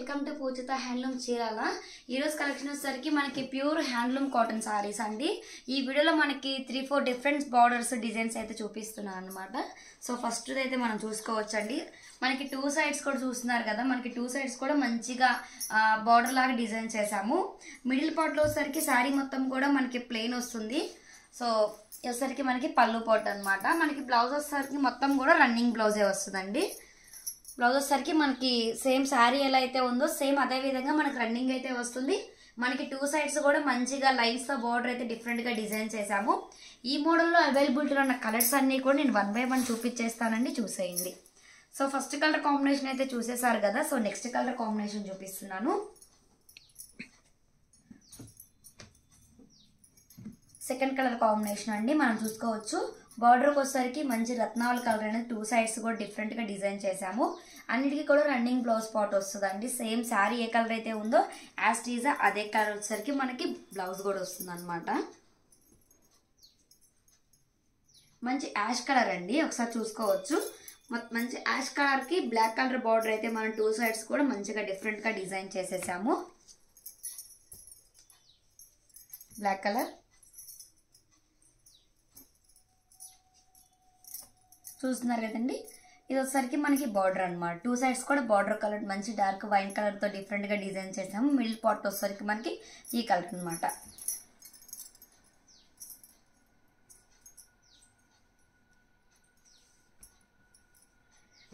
Welcome to Poojitha handloom Chirala. ఈరోజు collection వచ్చేసరికి మనకి ప్యూర్ హ్యాండ్లూమ్ కాటన్ సారీస్ అండి. ఈ వీడియోలో మనకి 3-4 డిఫరెంట్ బార్డర్స్ డిజైన్స్ అయితే చూపిస్తున్నాను అనమాట. సో ఫస్ట్ అయితే మనం చూసుకోవచ్చండి. మనకి 2 సైడ్స్ కూడా చూస్తున్నారు కదా, మనకి 2 సైడ్స్ కూడా మంచిగా బార్డర్ లాగా డిజైన్ చేసాము. మిడిల్ పార్ట్లో వచ్చేసరికి శారీ మొత్తం కూడా మనకి ప్లెయిన్ వస్తుంది. సో వచ్చేసరికి మనకి పళ్ళు పార్ట్ అనమాట. మనకి బ్లౌజ్ వచ్చేసరికి మొత్తం కూడా రన్నింగ్ బ్లౌజే వస్తుందండి. బ్లౌజ్ వచ్చేసరికి మనకి సేమ్ శారీ ఎలా అయితే ఉందో సేమ్ అదే విధంగా మనకి రన్నింగ్ అయితే వస్తుంది. మనకి 2 సైడ్స్ కూడా మంచిగా లైన్స్ తో బార్డర్ అయితే డిఫరెంట్ గా డిజైన్ చేసాము. ఈ మోడల్లో అవైలబిలిటీలో ఉన్న కలర్స్ అన్ని కూడా నేను 1 బై 1 చూపించేస్తానండి, చూసేయండి. సో ఫస్ట్ కలర్ కాంబినేషన్ అయితే చూసేసారు కదా. సో నెక్స్ట్ కలర్ కాంబినేషన్ చూపిస్తున్నాను. సెకండ్ కలర్ కాంబినేషన్ అండి, మనం చూసుకోవచ్చు. బార్డర్కి వచ్చేసరికి మంచి రత్నావళి కలర్ అనేది 2 సైడ్స్ కూడా డిఫరెంట్ గా డిజైన్ చేసాము. అన్నిటికీ కూడా రన్నింగ్ బ్లౌజ్ పార్ట్ వస్తుందండి. సేమ్ శారీ ఏ కలర్ అయితే ఉందో యాజ్ టీజా అదే కలర్ వచ్చేసరికి మనకి బ్లౌజ్ కూడా వస్తుంది అనమాట. మంచి యాష్ కలర్ అండి, ఒకసారి చూసుకోవచ్చు. మంచి యాష్ కలర్ కి బ్లాక్ కలర్ బార్డర్ అయితే మనం 2 సైడ్స్ కూడా మంచిగా డిఫరెంట్ గా డిజైన్ చేసేసాము. బ్లాక్ కలర్ చూస్తున్నారు కదండి. ఇది వచ్చేసరికి మనకి బార్డర్ అనమాట. 2 సైడ్స్ కూడా బార్డర్ కలర్ మంచి డార్క్ వైన్ కలర్ తో డిఫరెంట్ గా డిజైన్ చేసాము. మిడిల్ పార్ట్ వచ్చేసరికి మనకి ఈ కలర్ అనమాట.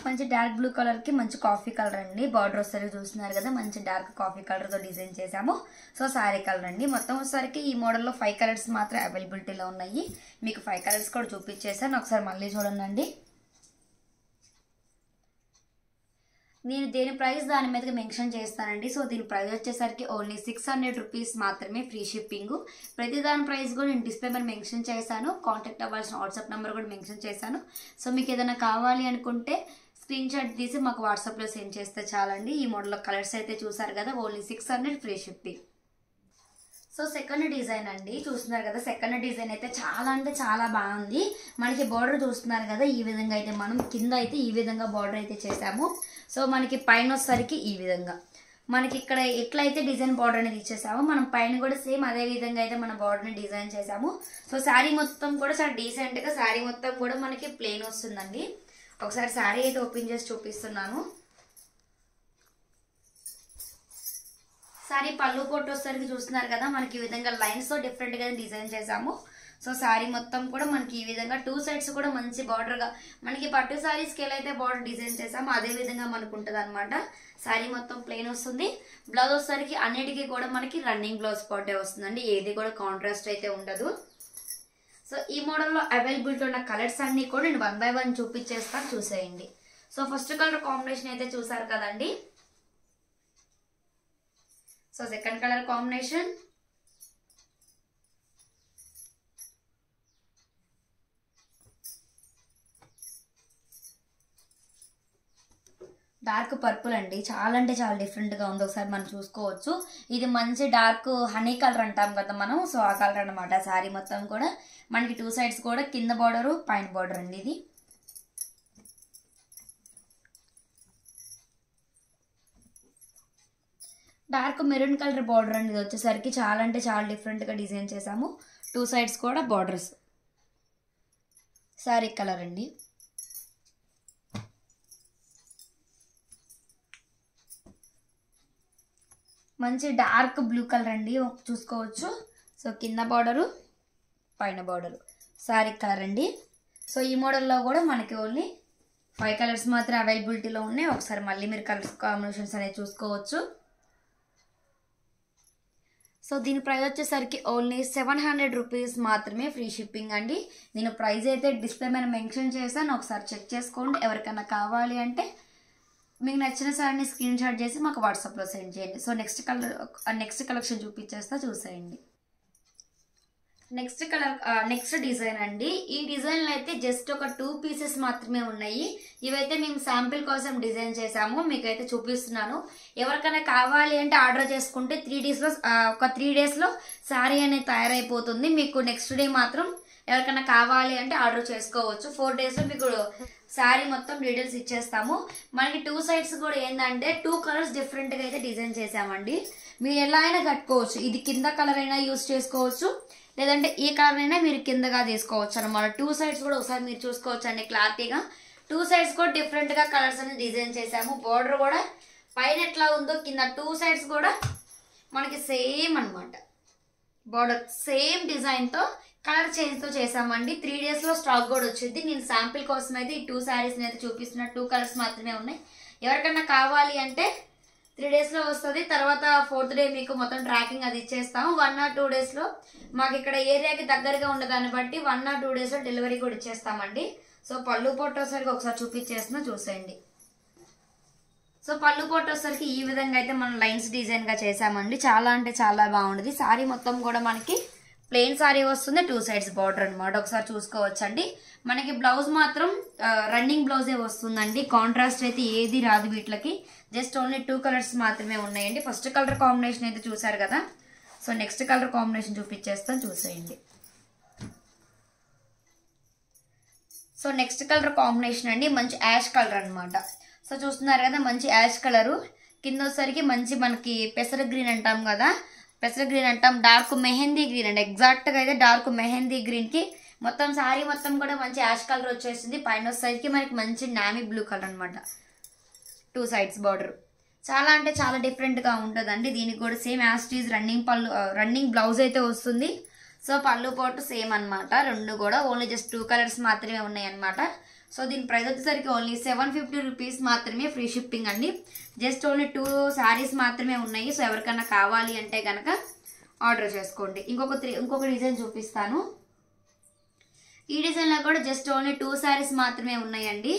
మంచి డార్క్ బ్లూ కలర్ కి మంచి కాఫీ కలర్ అండి. బార్డర్ వచ్చేసరికి చూస్తున్నారు కదా, మంచి డార్క్ కాఫీ కలర్ తో డిజైన్ చేసాము. సో సారీ కలర్ అండి. మొత్తం వచ్చేసరికి ఈ మోడల్లో 5 కలర్స్ మాత్రం అవైలబిలిటీలో ఉన్నాయి. మీకు 5 కలర్స్ కూడా చూపించేసాను, ఒకసారి మళ్ళీ చూడండి. నేను దేని ప్రైస్ దాని మీదకి మెన్షన్ చేస్తానండి. సో దీని ప్రైస్ వచ్చేసరికి ఓన్లీ 600 రూపీస్ మాత్రమే, ఫ్రీ షిప్పింగ్. ప్రతి దాని ప్రైస్ కూడా నేను డిస్ప్లే మీద మెన్షన్ చేశాను. కాంటాక్ట్ అవ్వాల్సిన వాట్సాప్ నెంబర్ కూడా మెన్షన్ చేశాను. సో మీకు ఏదైనా కావాలి అనుకుంటే స్క్రీన్ షాట్ తీసి మాకు వాట్సాప్లో సెండ్ చేస్తే చాలండి. ఈ మోడల్లో కలర్స్ అయితే చూసారు కదా, only 600 free shipping. So second design అండి, చూస్తున్నారు కదా. సెకండ్ డిజైన్ అయితే చాలా అంటే చాలా బాగుంది. మనకి బార్డర్ చూస్తున్నారు కదా, ఈ విధంగా అయితే మనం కింద అయితే ఈ విధంగా బార్డర్ అయితే చేసాము. సో మనకి పైన వచ్చేసరికి ఈ విధంగా మనకి ఇక్కడ ఎట్లయితే డిజైన్ బార్డర్ అనేది ఇచ్చేసామో మనం పైన కూడా సేమ్ అదే విధంగా అయితే మన బార్డర్ ని డిజైన్ చేసాము. సో శారీ మొత్తం కూడా చాలా డీసెంట్ గా శారీ మొత్తం కూడా మనకి ప్లెయిన్ వస్తుందండి. ఒకసారి శారీ అయితే ఓపెన్ చేసి చూపిస్తున్నాను. శారీ పళ్ళు పొట్టు వచ్చేసరికి చూస్తున్నారు కదా, మనకి ఈ విధంగా లైన్స్ తో డిఫరెంట్ గా డిజైన్ చేసాము. సో శారీ మొత్తం కూడా మనకి ఈ విధంగా 2 సైడ్స్ కూడా మంచి బార్డర్ గా మనకి పట్టు శారీస్ కి ఎలా అయితే బార్డర్ డిజైన్ చేసామో అదే విధంగా మనకు ఉంటుంది అనమాట. శారీ మొత్తం ప్లెయిన్ వస్తుంది. బ్లౌజ్ వచ్చేసరికి అన్నిటికీ కూడా మనకి రన్నింగ్ బ్లౌజ్ పార్టే వస్తుందండి, ఏది కూడా కాంట్రాస్ట్ అయితే ఉండదు. సో ఈ మోడల్లో అవైలబిలిటీ ఉన్న కలర్స్ అన్ని కూడా నేను 1 బై 1 చూపించేస్తాను, చూసేయండి. సో ఫస్ట్ కలర్ కాంబినేషన్ అయితే చూసారు కదండి. So second colour combination, dark purple అండి. చాలా అంటే చాలా డిఫరెంట్ గా ఉంది, ఒకసారి మనం చూసుకోవచ్చు. ఇది మంచి డార్క్ హనీ కలర్ అంటాం కదా మనం, సో ఆ కలర్ అనమాట. శారీ మొత్తం కూడా మనకి 2 సైడ్స్ కూడా కింద బార్డర్ పైన బార్డర్ అండి. ఇది డార్క్ మెరూన్ కలర్ బార్డర్ అండి. ఇది వచ్చేసరికి చాలా అంటే చాలా డిఫరెంట్ గా డిజైన్ చేసాము. 2 సైడ్స్ కూడా బార్డర్స్. శారీ కలర్ అండి. మంచి డార్క్ బ్లూ కలర్ అండి, చూసుకోవచ్చు. సో కింద బార్డరు పైన బార్డరు శారీ కలర్ అండి. సో ఈ మోడల్లో కూడా మనకి ఓన్లీ 5 కలర్స్ మాత్రం అవైలబిలిటీలో ఉన్నాయి. ఒకసారి మళ్ళీ మీరు కలర్స్ కాంబినేషన్స్ అనేది చూసుకోవచ్చు. సో దీని ప్రైస్ వచ్చేసరికి ఓన్లీ 700 రూపీస్ మాత్రమే, ఫ్రీ షిప్పింగ్ అండి. నేను ప్రైస్ అయితే డిస్ప్లే మీద మెన్షన్ చేశాను, ఒకసారి చెక్ చేసుకోండి. ఎవరికైనా కావాలి అంటే మీకు నచ్చిన సారీని స్క్రీన్ షాట్ చేసి మాకు వాట్సాప్లో సెండ్ చేయండి. సో నెక్స్ట్ కలెక్షన్ చూపించేస్తా, చూసేయండి. నెక్స్ట్ డిజైన్ అండి. ఈ డిజైన్లో అయితే జస్ట్ ఒక 2 పీసెస్ మాత్రమే ఉన్నాయి. ఇవైతే మేము శాంపిల్ కోసం డిజైన్ చేసాము, మీకైతే చూపిస్తున్నాను. ఎవరికైనా కావాలి అంటే ఆర్డర్ చేసుకుంటే 3 డేస్లో శారీ అనేది తయారైపోతుంది. మీకు నెక్స్ట్ డే మాత్రం ఎవరికైనా కావాలి అంటే ఆర్డర్ చేసుకోవచ్చు. 4 డేస్లో మీకు శారీ మొత్తం డీటెయిల్స్ ఇచ్చేస్తాము. మనకి 2 సైడ్స్ కూడా ఏంటంటే 2 కలర్స్ డిఫరెంట్గా అయితే డిజైన్ చేసామండి. మీరు ఎలా అయినా కట్టుకోవచ్చు. ఇది కింద కలర్ అయినా యూస్ చేసుకోవచ్చు, లేదంటే ఈ కలర్ అయినా మీరు కిందగా తీసుకోవచ్చు అనమాట. 2 సైడ్స్ కూడా ఒకసారి మీరు చూసుకోవచ్చు అండి క్లారిటీగా. 2 సైడ్స్ కూడా డిఫరెంట్గా కలర్స్ అనేది డిజైన్ చేసాము. బోర్డర్ కూడా పైన ఎట్లా ఉందో కింద 2 సైడ్స్ కూడా మనకి సేమ్ అనమాట. బోర్డర్ సేమ్ డిజైన్తో కలర్ చేంజ్తో చేసామండి. 3 డేస్లో స్టాక్ కూడా వచ్చింది. నేను శాంపిల్ కోసం అయితే ఈ 2 శారీస్ని అయితే చూపిస్తున్న 2 కలర్స్ మాత్రమే ఉన్నాయి. ఎవరికైనా కావాలి అంటే 3 డేస్లో వస్తుంది. తర్వాత 4th డే మీకు మొత్తం ట్రాకింగ్ అది ఇచ్చేస్తాము. 1 or 2 డేస్లో మాకు ఇక్కడ ఏరియాకి దగ్గరగా ఉండదాన్ని బట్టి 1 or 2 డేస్లో డెలివరీ కూడా ఇచ్చేస్తామండి. సో పళ్ళు పొట్టోసరికి ఒకసారి చూపించేస్తున్నా చూసేయండి. సో పళ్ళు పొట్టోసరికి ఈ విధంగా అయితే మనం లైన్స్ డిజైన్గా చేసామండి. చాలా అంటే చాలా బాగుంటుంది. శారీ మొత్తం కూడా మనకి ప్లెయిన్ శారీ వస్తుంది, 2 సైడ్స్ బార్డర్ అనమాట. ఒకసారి చూసుకోవచ్చండి. మనకి బ్లౌజ్ మాత్రం రన్నింగ్ బ్లౌజే వస్తుందండి. కాంట్రాస్ట్ అయితే ఏది రాదు వీటికి. జస్ట్ ఓన్లీ 2 కలర్స్ మాత్రమే ఉన్నాయండి. ఫస్ట్ కలర్ కాంబినేషన్ అయితే చూసారు కదా. సో నెక్స్ట్ కలర్ కాంబినేషన్ చూపించేస్తాను చూసేయండి. సో నెక్స్ట్ కలర్ కాంబినేషన్ అండి మంచి యాష్ కలర్ అనమాట. సో చూస్తున్నారు కదా మంచి యాష్ కలరు. కింద వచ్చేసరికి మంచి మనకి పెసర గ్రీన్ అంటాం కదా, పెసర గ్రీన్ అంటాం, డార్క్ మెహందీ గ్రీన్ అండి. ఎగ్జాక్ట్గా అయితే డార్క్ మెహందీ గ్రీన్కి మొత్తం శారీ మొత్తం కూడా మంచి యాష్ కలర్ వచ్చేసింది. పైన వచ్చేసరికి మనకి మంచి నామీ బ్లూ కలర్ అనమాట. 2 సైడ్స్ బార్డర్ చాలా అంటే చాలా డిఫరెంట్గా ఉంటుందండి. దీనికి కూడా సేమ్ యాస్టీజ్ రన్నింగ్ బ్లౌజ్ అయితే వస్తుంది. సో పళ్ళు పోటు సేమ్ అనమాట. 2 కూడా ఓన్లీ జస్ట్ 2 కలర్స్ మాత్రమే ఉన్నాయి అనమాట. సో దీని ప్రైస్ వచ్చేసరికి ఓన్లీ 750 రూపీస్ మాత్రమే, ఫ్రీ షిప్పింగ్ అండి. జస్ట్ ఓన్లీ 2 శారీస్ మాత్రమే ఉన్నాయి. సో ఎవరికైనా కావాలి అంటే కనుక ఆర్డర్ చేసుకోండి. ఇంకొక డిజైన్ చూపిస్తాను. ఈ డిజైన్లో కూడా జస్ట్ ఓన్లీ 2 శారీస్ మాత్రమే ఉన్నాయండి.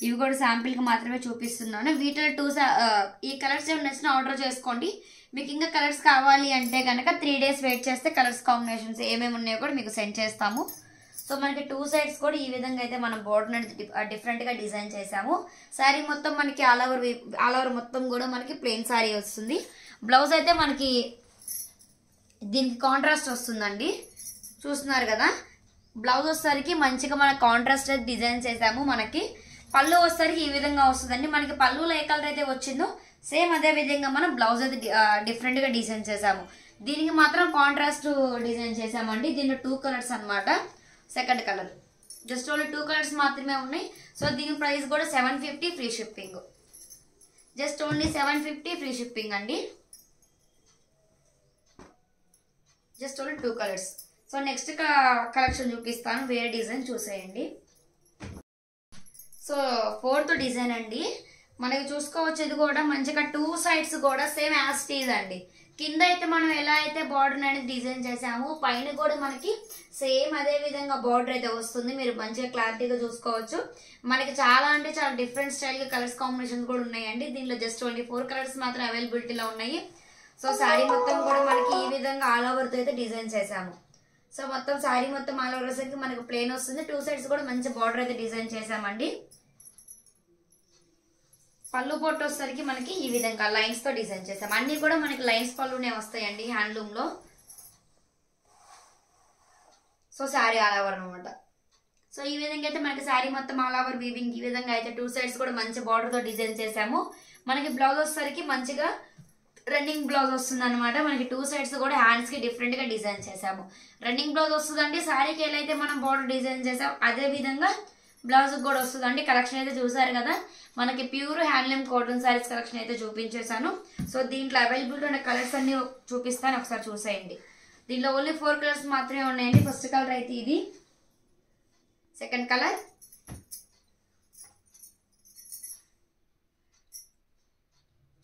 ఇవి కూడా శాంపిల్కి మాత్రమే చూపిస్తున్నాను. వీటిలో ఈ కలర్స్ ఏమైనా నచ్చిన ఆర్డర్ చేసుకోండి. మీకు ఇంకా కలర్స్ కావాలి అంటే కనుక 3 డేస్ వెయిట్ చేస్తే కలర్స్ కాంబినేషన్స్ ఏమేమి ఉన్నాయో కూడా మీకు సెండ్ చేస్తాము. సో మనకి 2 సైడ్స్ కూడా ఈ విధంగా అయితే మనం బోర్డర్ అనేది డిఫరెంట్గా డిజైన్ చేసాము. శారీ మొత్తం మనకి ఆల్ ఓవర్ మొత్తం కూడా మనకి ప్లెయిన్ శారీ వస్తుంది. బ్లౌజ్ అయితే మనకి దీనికి కాంట్రాస్ట్ వస్తుందండి. చూస్తున్నారు కదా. బ్లౌజ్ వచ్చేసరికి మంచిగా మన కాంట్రాస్ట్ అయితే డిజైన్ చేసాము. మనకి పళ్ళు వచ్చేసరికి ఈ విధంగా వస్తుందండి. మనకి పళ్ళులో ఏ కలర్ అయితే వచ్చిందో సేమ్ అదే విధంగా మనం బ్లౌజ్ అయితే డిఫరెంట్గా డిజైన్ చేసాము. దీనికి మాత్రం కాంట్రాస్ట్ డిజైన్ చేసామండి. దీనిలో 2 కలర్స్ అనమాట. Second colour just only 2 colours మాత్రమే ఉన్నాయి. సో దీని ప్రైస్ కూడా 750 free shipping. Just only 750 free shipping అండి. Just only 2 colours. So next collection చూపిస్తాను. వేరే డిజైన్ చూసేయండి. సో 4th డిజైన్ అండి. మనకి చూసుకోవచ్చు. ఇది కూడా మంచిగా 2 సైడ్స్ కూడా సేమ్ యాస్టీజ్ అండి. కింద అయితే మనం ఎలా అయితే బార్డర్ అనేది డిజైన్ చేసాము, పైన కూడా మనకి సేమ్ అదే విధంగా బార్డర్ అయితే వస్తుంది. మీరు మంచిగా క్లారిటీగా చూసుకోవచ్చు. మనకి చాలా అంటే చాలా డిఫరెంట్ స్టైల్గా కలర్స్ కాంబినేషన్ కూడా ఉన్నాయండి. దీనిలో జస్ట్ ఓన్లీ 4 కలర్స్ మాత్రం అవైలబిలిటీలో ఉన్నాయి. సో శారీ మొత్తం కూడా మనకి ఈ విధంగా ఆల్ ఓవర్తో అయితే డిజైన్ చేసాము. సో మొత్తం శారీ మొత్తం ఆల్ ఓవర్ వచ్చేసరికి మనకి ప్లెయిన్ వస్తుంది. 2 సైడ్స్ కూడా మంచి బార్డర్ అయితే డిజైన్ చేసామండి. పళ్ళు పొట్టు వచ్చేసరికి మనకి ఈ విధంగా లైన్స్ తో డిజైన్ చేసాం. అన్ని కూడా మనకి లైన్స్ పళ్ళునే వస్తాయండి హ్యాండ్లూమ్ లో. సో శారీ ఆల్ ఓవర్ అనమాట. సో ఈ విధంగా అయితే మనకి శారీ మొత్తం ఆల్ ఓవర్ వీవింగ్ ఈ విధంగా అయితే 2 సైడ్స్ కూడా మంచి బార్డర్ తో డిజైన్ చేసాము. మనకి బ్లౌజ్ వచ్చేసరికి మంచిగా రన్నింగ్ బ్లౌజ్ వస్తుంది అనమాట. మనకి 2 సైడ్స్ కూడా హ్యాండ్స్ కి డిఫరెంట్ గా డిజైన్ చేసాము. రన్నింగ్ బ్లౌజ్ వస్తుందండి. శారీకి ఎలా అయితే మనం బార్డర్ డిజైన్ చేసాం అదే విధంగా బ్లౌజ్ కూడా వస్తుందండి. కలెక్షన్ అయితే చూసారు కదా. మనకి pure handloom cotton saris collection అయితే చూపించేశాను. సో దీంట్లో అవైలబుల్ ఉన్న కలర్స్ అన్ని చూపిస్తాను, ఒకసారి చూసేయండి. దీంట్లో ఓన్లీ 4 కలర్స్ మాత్రమే ఉన్నాయండి. ఫస్ట్ కలర్ అయితే ఇది, సెకండ్ కలర్,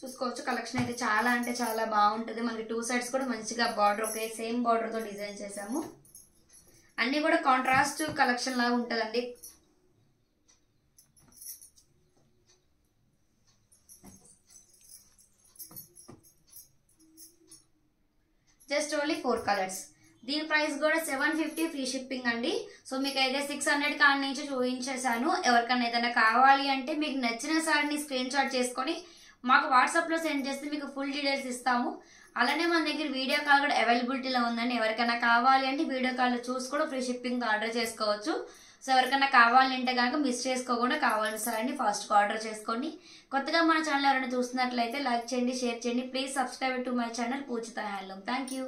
చూసుకోవచ్చు. కలెక్షన్ అయితే చాలా అంటే చాలా బాగుంటుంది. మనకి 2 సైడ్స్ కూడా మంచిగా బార్డర్ ఒకే సేమ్ బార్డర్ తో డిజైన్ చేసాము. అన్ని కూడా కాంట్రాస్ట్ కలెక్షన్ లాగా ఉంటుందండి. Just only 4 colours. దీని ప్రైస్ కూడా 750 ఫ్రీ షిప్పింగ్ అండి. సో మీకు అయితే 600 కాడ నుంచి చూపించేశాను. ఎవరికైనా ఏదైనా కావాలి అంటే మీకు నచ్చిన సారీని స్క్రీన్ షాట్ చేసుకొని మాకు వాట్సాప్లో సెండ్ చేస్తే మీకు ఫుల్ డీటెయిల్స్ ఇస్తాము. అలానే మన దగ్గర వీడియో కాల్ కూడా అవైలబిలిటీలో ఉందండి. ఎవరికైనా కావాలి అంటే వీడియో కాల్లో చూసి కూడా ఫ్రీ షిప్పింగ్ ఆర్డర్ చేసుకోవచ్చు. సో ఎవరికైనా కావాలి అంటే కనుక మిస్ చేసుకోకుండా కావాలని సార్ అండి ఫాస్ట్గా ఆర్డర్ చేసుకోండి. కొత్తగా మన ఛానల్ ఎవరైనా చూస్తున్నట్లయితే లైక్ చేయండి, షేర్ చేయండి. Please subscribe to my channel Poojitha handloom. Thank you.